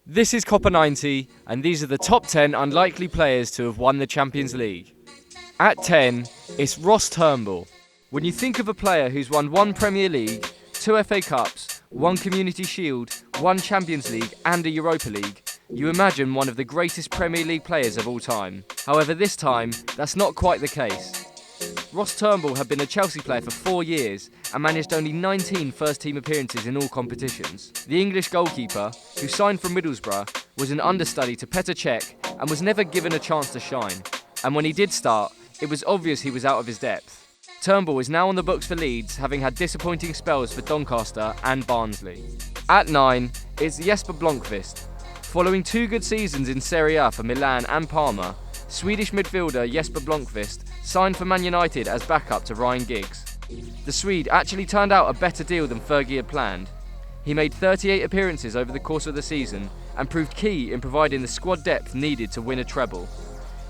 This is Copper 90, and these are the top 10 unlikely players to have won the Champions League. At 10, it's Ross Turnbull. When you think of a player who's won one Premier League, 2 FA Cups, 1 Community Shield, 1 Champions League and a Europa League, you imagine one of the greatest Premier League players of all time. However, this time, that's not quite the case. Ross Turnbull had been a Chelsea player for 4 years and managed only 19 first-team appearances in all competitions. The English goalkeeper, who signed from Middlesbrough, was an understudy to Petr Cech and was never given a chance to shine. And when he did start, it was obvious he was out of his depth. Turnbull is now on the books for Leeds, having had disappointing spells for Doncaster and Barnsley. At 9, it's Jesper Blomqvist. Following 2 good seasons in Serie A for Milan and Parma, Swedish midfielder Jesper Blomqvist signed for Man United as backup to Ryan Giggs. The Swede actually turned out a better deal than Fergie had planned. He made 38 appearances over the course of the season and proved key in providing the squad depth needed to win a treble.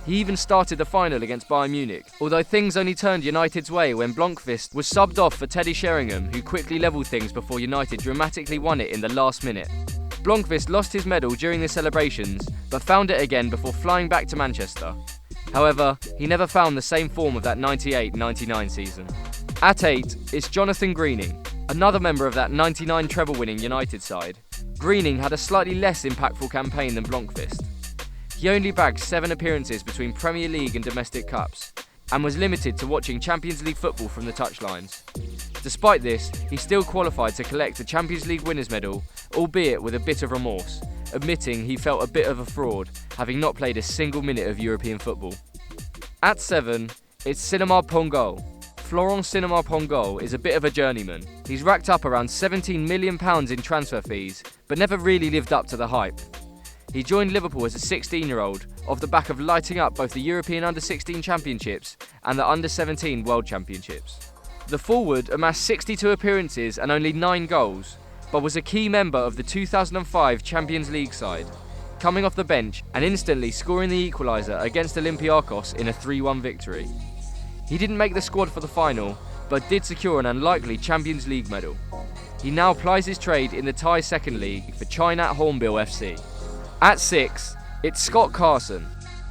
He even started the final against Bayern Munich, although things only turned United's way when Blomqvist was subbed off for Teddy Sheringham, who quickly levelled things before United dramatically won it in the last minute. Blomqvist lost his medal during the celebrations, but found it again before flying back to Manchester. However, he never found the same form of that 98-99 season. At 8, it's Jonathan Greening, another member of that 99 treble-winning United side. Greening had a slightly less impactful campaign than Blomqvist. He only bagged 7 appearances between Premier League and domestic cups, and was limited to watching Champions League football from the touchlines. Despite this, he still qualified to collect the Champions League winners' medal, albeit with a bit of remorse, admitting he felt a bit of a fraud, having not played a single minute of European football. At 7, it's Cinema Pongol. Florent Cinema Pongol is a bit of a journeyman. He's racked up around £17 million in transfer fees, but never really lived up to the hype. He joined Liverpool as a 16-year-old, off the back of lighting up both the European Under-16 Championships and the Under-17 World Championships. The forward amassed 62 appearances and only 9 goals, but was a key member of the 2005 Champions League side, coming off the bench and instantly scoring the equaliser against Olympiacos in a 3-1 victory. He didn't make the squad for the final, but did secure an unlikely Champions League medal. He now plies his trade in the Thai Second League for China Hornbill FC. At 6, it's Scott Carson.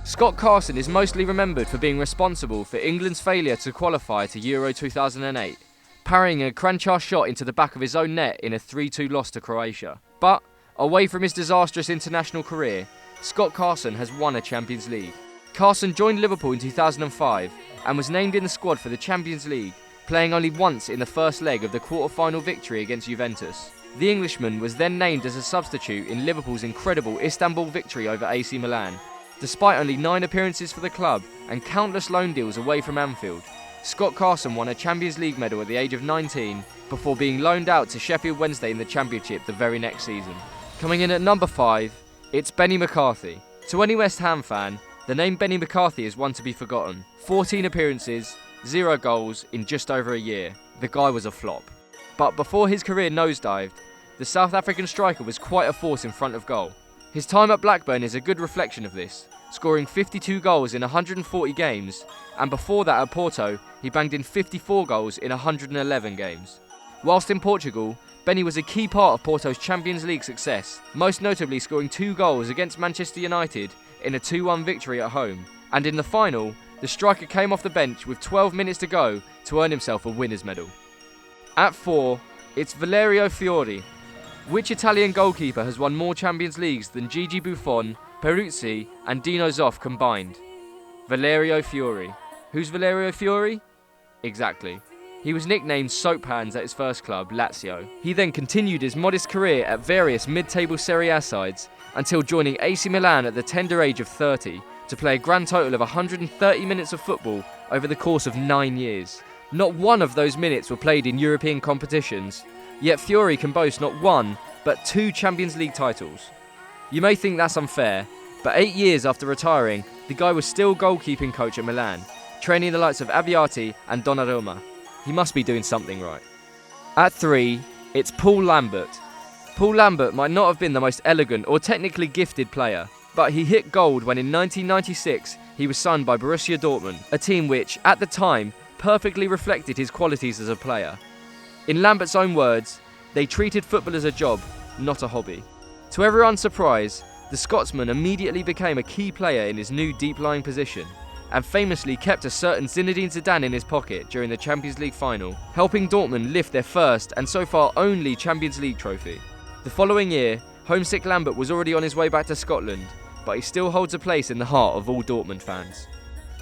Scott Carson is mostly remembered for being responsible for England's failure to qualify to Euro 2008, parrying a Kranjčar shot into the back of his own net in a 3-2 loss to Croatia. But, away from his disastrous international career, Scott Carson has won a Champions League. Carson joined Liverpool in 2005 and was named in the squad for the Champions League, playing only once in the first leg of the quarter-final victory against Juventus. The Englishman was then named as a substitute in Liverpool's incredible Istanbul victory over AC Milan. Despite only 9 appearances for the club and countless loan deals away from Anfield, Scott Carson won a Champions League medal at the age of 19 before being loaned out to Sheffield Wednesday in the Championship the very next season. Coming in at number 5, it's Benny McCarthy. To any West Ham fan, the name Benny McCarthy is one to be forgotten. 14 appearances, 0 goals in just over a year. The guy was a flop. But before his career nosedived, the South African striker was quite a force in front of goal. His time at Blackburn is a good reflection of this, scoring 52 goals in 140 games, and before that at Porto, he banged in 54 goals in 111 games. Whilst in Portugal, Benny was a key part of Porto's Champions League success, most notably scoring 2 goals against Manchester United in a 2-1 victory at home. And in the final, the striker came off the bench with 12 minutes to go to earn himself a winner's medal. At 4, it's Valerio Fiori. Which Italian goalkeeper has won more Champions Leagues than Gigi Buffon, Peruzzi and Dino Zoff combined? Valerio Fiori. Who's Valerio Fiori? Exactly. He was nicknamed Soap Hands at his first club, Lazio. He then continued his modest career at various mid-table Serie A sides until joining AC Milan at the tender age of 30 to play a grand total of 130 minutes of football over the course of 9 years. Not one of those minutes were played in European competitions, yet Fiori can boast not 1, but 2 Champions League titles. You may think that's unfair, but 8 years after retiring, the guy was still goalkeeping coach at Milan, training the likes of Abbiati and Donnarumma. He must be doing something right. At 3, it's Paul Lambert. Paul Lambert might not have been the most elegant or technically gifted player, but he hit gold when in 1996 he was signed by Borussia Dortmund, a team which, at the time, perfectly reflected his qualities as a player. In Lambert's own words, they treated football as a job, not a hobby. To everyone's surprise, the Scotsman immediately became a key player in his new deep-lying position, and famously kept a certain Zinedine Zidane in his pocket during the Champions League final, helping Dortmund lift their first and so far only Champions League trophy. The following year, homesick Lambert was already on his way back to Scotland, but he still holds a place in the heart of all Dortmund fans.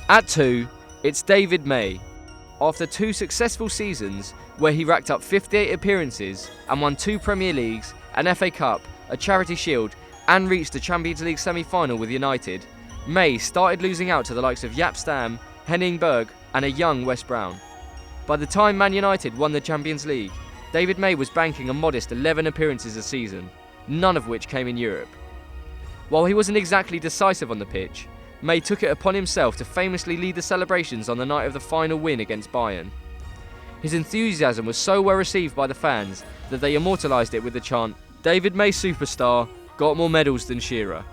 At 2, it's David May. After 2 successful seasons where he racked up 58 appearances and won 2 Premier Leagues, an FA Cup, a Charity Shield, and reached the Champions League semi-final with United, May started losing out to the likes of Jaap Stam, Henning Berg and a young Wes Brown. By the time Man United won the Champions League, David May was banking a modest 11 appearances a season, none of which came in Europe. While he wasn't exactly decisive on the pitch, May took it upon himself to famously lead the celebrations on the night of the final win against Bayern. His enthusiasm was so well received by the fans that they immortalised it with the chant, "David May superstar, got more medals than Shearer."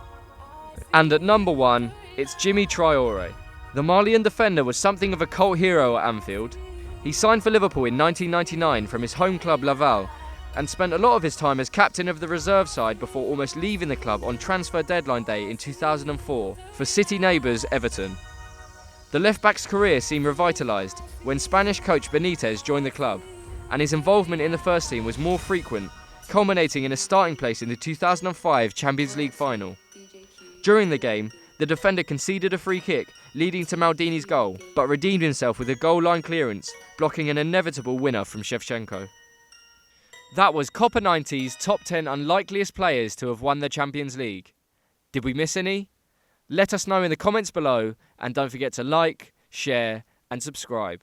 And at number 1, it's Djimi Traoré. The Malian defender was something of a cult hero at Anfield. He signed for Liverpool in 1999 from his home club Laval, and spent a lot of his time as captain of the reserve side before almost leaving the club on transfer deadline day in 2004 for city neighbours Everton. The left-back's career seemed revitalised when Spanish coach Benitez joined the club, and his involvement in the first team was more frequent, culminating in a starting place in the 2005 Champions League final. During the game, the defender conceded a free kick, leading to Maldini's goal, but redeemed himself with a goal line clearance, blocking an inevitable winner from Shevchenko. That was Copper 90's top 10 unlikeliest players to have won the Champions League. Did we miss any? Let us know in the comments below, and don't forget to like, share and subscribe.